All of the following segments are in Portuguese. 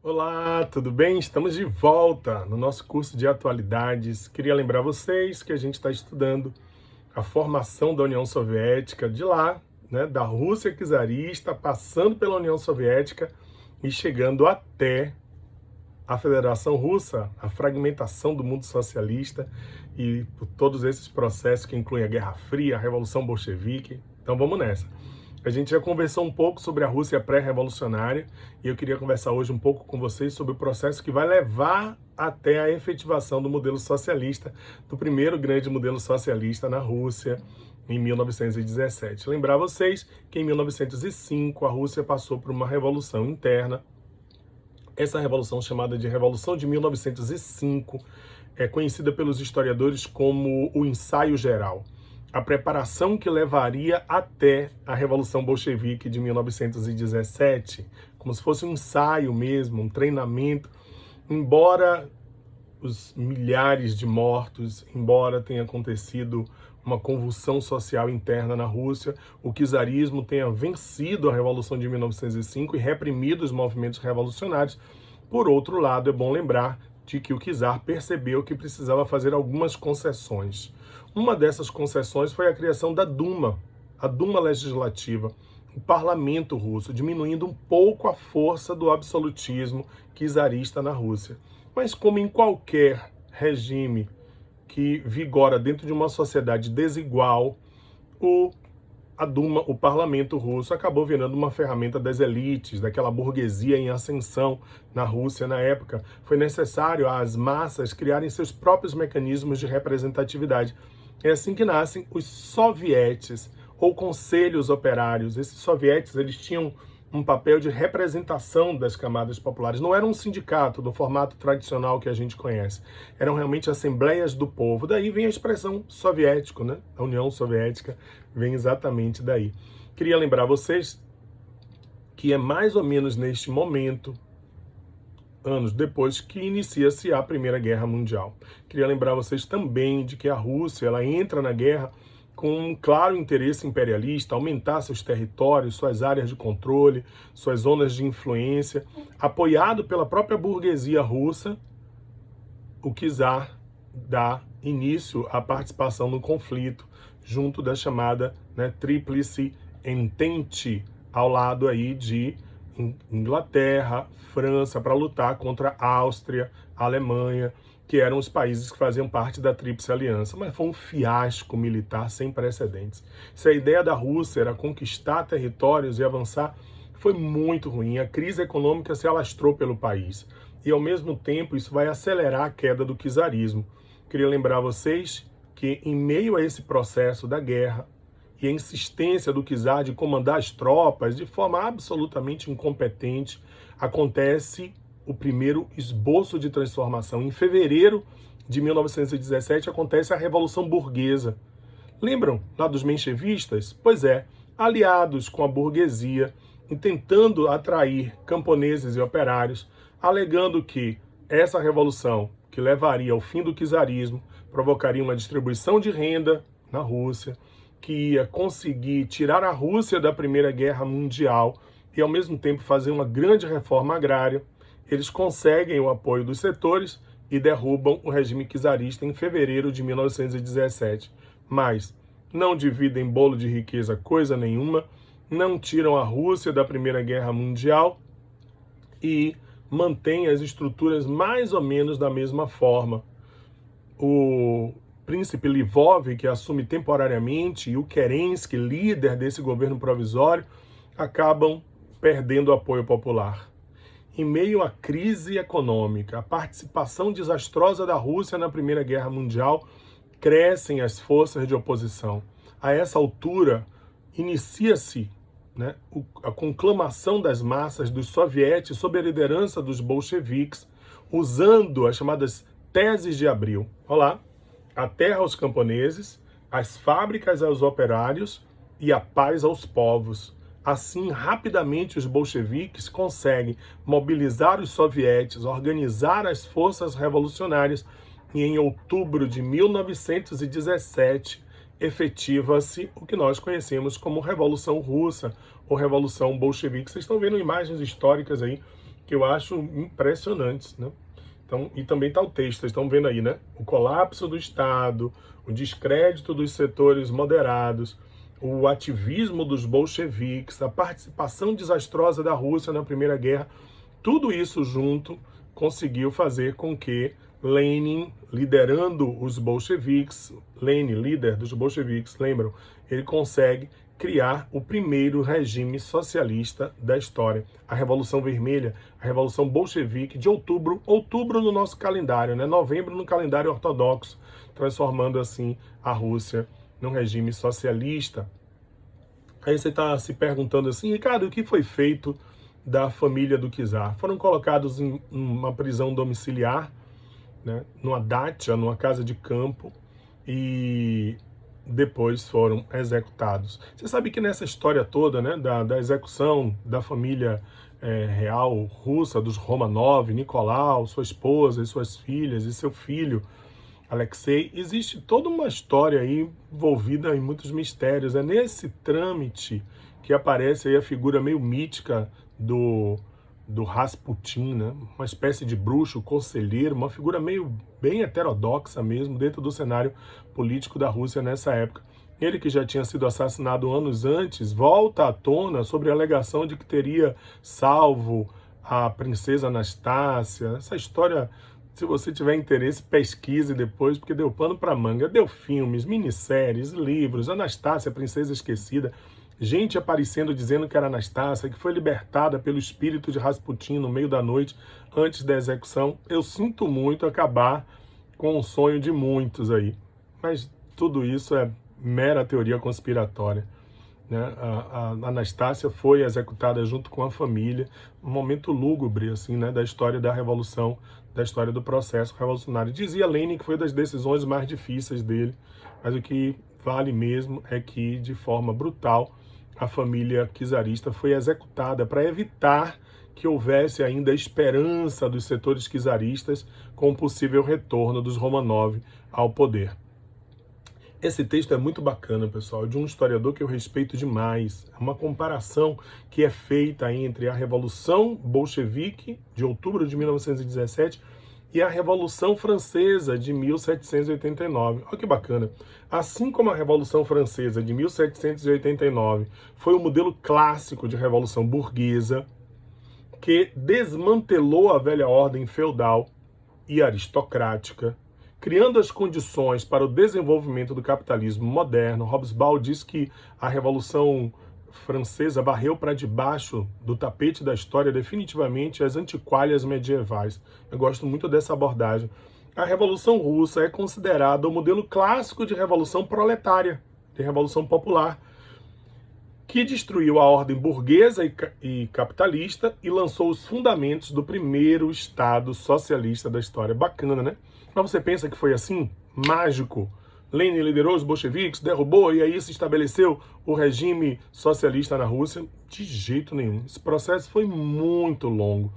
Olá, tudo bem? Estamos de volta no nosso curso de atualidades. Queria lembrar vocês que a gente está estudando a formação da União Soviética de lá, né, da Rússia czarista, passando pela União Soviética e chegando até a Federação Russa, a fragmentação do mundo socialista e por todos esses processos que incluem a Guerra Fria, a Revolução Bolchevique. Então vamos nessa. A gente já conversou um pouco sobre a Rússia pré-revolucionária e eu queria conversar hoje um pouco com vocês sobre o processo que vai levar até a efetivação do modelo socialista, do primeiro grande modelo socialista na Rússia, em 1917. Lembrar vocês que em 1905 a Rússia passou por uma revolução interna. Essa revolução, chamada de Revolução de 1905, é conhecida pelos historiadores como o Ensaio Geral, a preparação que levaria até a Revolução Bolchevique de 1917, como se fosse um ensaio mesmo, um treinamento, embora os milhares de mortos, embora tenha acontecido uma convulsão social interna na Rússia, o czarismo tenha vencido a Revolução de 1905 e reprimido os movimentos revolucionários. Por outro lado, é bom lembrar de que o czar percebeu que precisava fazer algumas concessões. Uma dessas concessões foi a criação da Duma, a Duma Legislativa, o parlamento russo, diminuindo um pouco a força do absolutismo czarista na Rússia. Mas como em qualquer regime que vigora dentro de uma sociedade desigual, a Duma, o parlamento russo, acabou virando uma ferramenta das elites, daquela burguesia em ascensão na Rússia na época. Foi necessário às massas criarem seus próprios mecanismos de representatividade. É assim que nascem os sovietes, ou conselhos operários. Esses sovietes, eles tinham um papel de representação das camadas populares. Não era um sindicato do formato tradicional que a gente conhece. Eram realmente assembleias do povo. Daí vem a expressão soviético, né? A União Soviética vem exatamente daí. Queria lembrar vocês que é mais ou menos neste momento, anos depois, que inicia-se a Primeira Guerra Mundial. Queria lembrar vocês também de que a Rússia, ela entra na guerra com um claro interesse imperialista, aumentar seus territórios, suas áreas de controle, suas zonas de influência, apoiado pela própria burguesia russa. O czar dá início à participação no conflito, junto da chamada, Tríplice Entente, ao lado aí de Inglaterra, França, para lutar contra a Áustria, a Alemanha, que eram os países que faziam parte da Tríplice Aliança. Mas foi um fiasco militar sem precedentes. Se a ideia da Rússia era conquistar territórios e avançar, foi muito ruim. A crise econômica se alastrou pelo país. E, ao mesmo tempo, isso vai acelerar a queda do czarismo. Queria lembrar vocês que, em meio a esse processo da guerra e a insistência do czar de comandar as tropas de forma absolutamente incompetente, acontece o primeiro esboço de transformação. Em fevereiro de 1917 acontece a Revolução Burguesa. Lembram lá dos menchevistas? Pois é, aliados com a burguesia e tentando atrair camponeses e operários, alegando que essa revolução, que levaria ao fim do czarismo, provocaria uma distribuição de renda na Rússia, que ia conseguir tirar a Rússia da Primeira Guerra Mundial e, ao mesmo tempo, fazer uma grande reforma agrária. Eles conseguem o apoio dos setores e derrubam o regime czarista em fevereiro de 1917. Mas não dividem bolo de riqueza coisa nenhuma, não tiram a Rússia da Primeira Guerra Mundial e mantêm as estruturas mais ou menos da mesma forma. O príncipe Lvov, que assume temporariamente, e o Kerensky, líder desse governo provisório, acabam perdendo o apoio popular. Em meio à crise econômica, a participação desastrosa da Rússia na Primeira Guerra Mundial, crescem as forças de oposição. A essa altura, inicia-se a conclamação das massas dos sovietes sob a liderança dos bolcheviques, usando as chamadas teses de abril. Olá, a terra aos camponeses, as fábricas aos operários e a paz aos povos. Assim, rapidamente, os bolcheviques conseguem mobilizar os sovietes, organizar as forças revolucionárias e, em outubro de 1917, efetiva-se o que nós conhecemos como Revolução Russa ou Revolução Bolchevique. Vocês estão vendo imagens históricas aí que eu acho impressionantes, né? Então, e também está o texto, vocês estão vendo aí, né? O colapso do Estado, o descrédito dos setores moderados, o ativismo dos bolcheviques, a participação desastrosa da Rússia na Primeira Guerra, tudo isso junto conseguiu fazer com que Lenin, liderando os bolcheviques, Lenin, líder dos bolcheviques, lembram? Ele consegue criar o primeiro regime socialista da história. A Revolução Vermelha, a Revolução Bolchevique de outubro no nosso calendário, né? Novembro no calendário ortodoxo, transformando assim a Rússia num regime socialista. Aí você está se perguntando assim, Ricardo, o que foi feito da família do czar? Foram colocados em uma prisão domiciliar, né? Numa dacha, numa casa de campo, e depois foram executados. Você sabe que nessa história toda, né, da execução da família real russa, dos Romanov, Nicolau, sua esposa e suas filhas e seu filho, Alexei, existe toda uma história aí envolvida em muitos mistérios. É nesse trâmite que aparece aí a figura meio mítica do Rasputin, né? Uma espécie de bruxo, conselheiro, uma figura meio bem heterodoxa mesmo dentro do cenário político da Rússia nessa época. Ele, que já tinha sido assassinado anos antes, volta à tona sobre a alegação de que teria salvo a princesa Anastácia. Essa história, se você tiver interesse, pesquise depois, porque deu pano para manga. Deu filmes, minisséries, livros, Anastácia, Princesa Esquecida. Gente aparecendo dizendo que era Anastácia, que foi libertada pelo espírito de Rasputin no meio da noite, antes da execução. Eu sinto muito acabar com o sonho de muitos aí. Mas tudo isso é mera teoria conspiratória, né? A Anastácia foi executada junto com a família, um momento lúgubre assim, né, da história da Revolução, da história do processo revolucionário. Dizia Lenin que foi das decisões mais difíceis dele, mas o que vale mesmo é que, de forma brutal, a família czarista foi executada para evitar que houvesse ainda esperança dos setores czaristas com o possível retorno dos Romanov ao poder. Esse texto é muito bacana, pessoal, de um historiador que eu respeito demais. É uma comparação que é feita entre a Revolução Bolchevique, de outubro de 1917, e a Revolução Francesa de 1789. Olha que bacana. Assim como a Revolução Francesa de 1789 foi o modelo clássico de revolução burguesa, que desmantelou a velha ordem feudal e aristocrática, criando as condições para o desenvolvimento do capitalismo moderno. Hobsbawm diz que a Revolução Francesa varreu para debaixo do tapete da história definitivamente as antiquárias medievais. Eu gosto muito dessa abordagem. A Revolução Russa é considerada o modelo clássico de revolução proletária, de revolução popular, que destruiu a ordem burguesa e capitalista e lançou os fundamentos do primeiro Estado socialista da história. Bacana, né? Mas você pensa que foi assim? Mágico? Lenin liderou os bolcheviques, derrubou e aí se estabeleceu o regime socialista na Rússia? De jeito nenhum. Esse processo foi muito longo,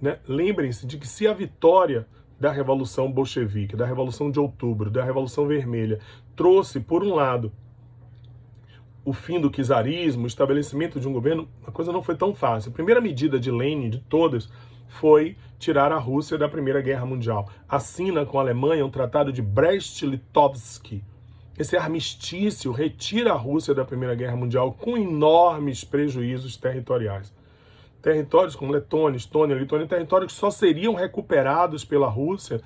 né? Lembrem-se de que se a vitória da Revolução Bolchevique, da Revolução de Outubro, da Revolução Vermelha, trouxe, por um lado, o fim do czarismo, o estabelecimento de um governo, a coisa não foi tão fácil. A primeira medida de Lenin, de todas, foi tirar a Rússia da Primeira Guerra Mundial. Assina com a Alemanha um tratado de Brest-Litovsk. Esse armistício retira a Rússia da Primeira Guerra Mundial com enormes prejuízos territoriais. Territórios como Letônia, Estônia, Lituânia, territórios que só seriam recuperados pela Rússia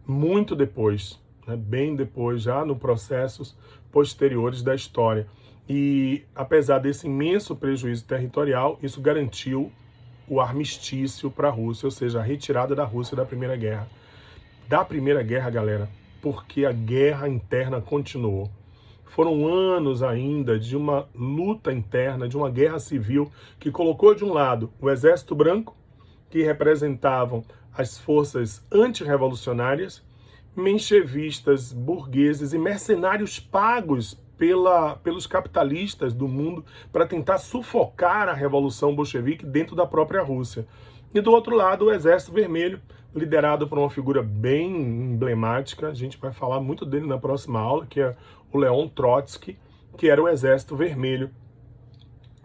muito depois, né? Bem depois, já no processos posteriores da história. E apesar desse imenso prejuízo territorial, isso garantiu o armistício para a Rússia, ou seja, a retirada da Rússia da Primeira Guerra. Da Primeira Guerra, galera, porque a guerra interna continuou. Foram anos ainda de uma luta interna, de uma guerra civil, que colocou de um lado o Exército Branco, que representavam as forças antirrevolucionárias, menchevistas, burgueses e mercenários pagos pelos capitalistas do mundo para tentar sufocar a Revolução Bolchevique dentro da própria Rússia. E do outro lado, o Exército Vermelho, liderado por uma figura bem emblemática, a gente vai falar muito dele na próxima aula, que é o Leon Trotsky, que era o Exército Vermelho,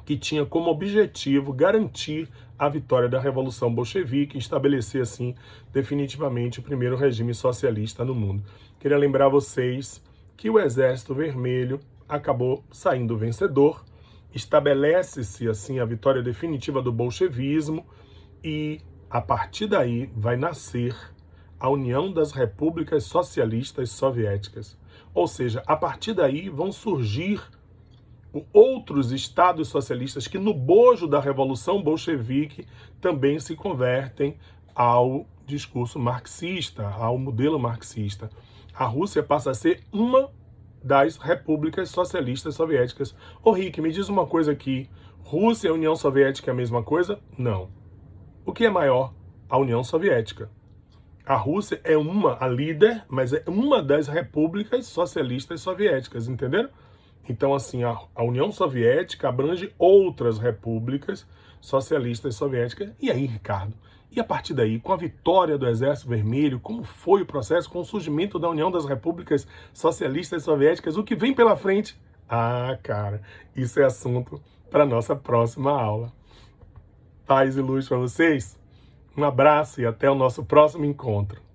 que tinha como objetivo garantir a vitória da Revolução Bolchevique e estabelecer, assim, definitivamente o primeiro regime socialista no mundo. Queria lembrar vocês que o Exército Vermelho acabou saindo vencedor, estabelece-se, assim, a vitória definitiva do bolchevismo e, a partir daí, vai nascer a União das Repúblicas Socialistas Soviéticas. Ou seja, a partir daí vão surgir outros estados socialistas que, no bojo da Revolução Bolchevique, também se convertem ao discurso marxista, ao modelo marxista. A Rússia passa a ser uma das repúblicas socialistas soviéticas. Ô Rick, me diz uma coisa aqui, Rússia e União Soviética é a mesma coisa? Não. O que é maior? A União Soviética. A Rússia é a líder, mas é uma das repúblicas socialistas soviéticas, entenderam? Então, assim, a União Soviética abrange outras repúblicas socialistas soviéticas. E aí, Ricardo? E a partir daí, com a vitória do Exército Vermelho, como foi o processo com o surgimento da União das Repúblicas Socialistas Soviéticas? O que vem pela frente? Ah, cara, isso é assunto para nossa próxima aula. Paz e luz para vocês. Um abraço e até o nosso próximo encontro.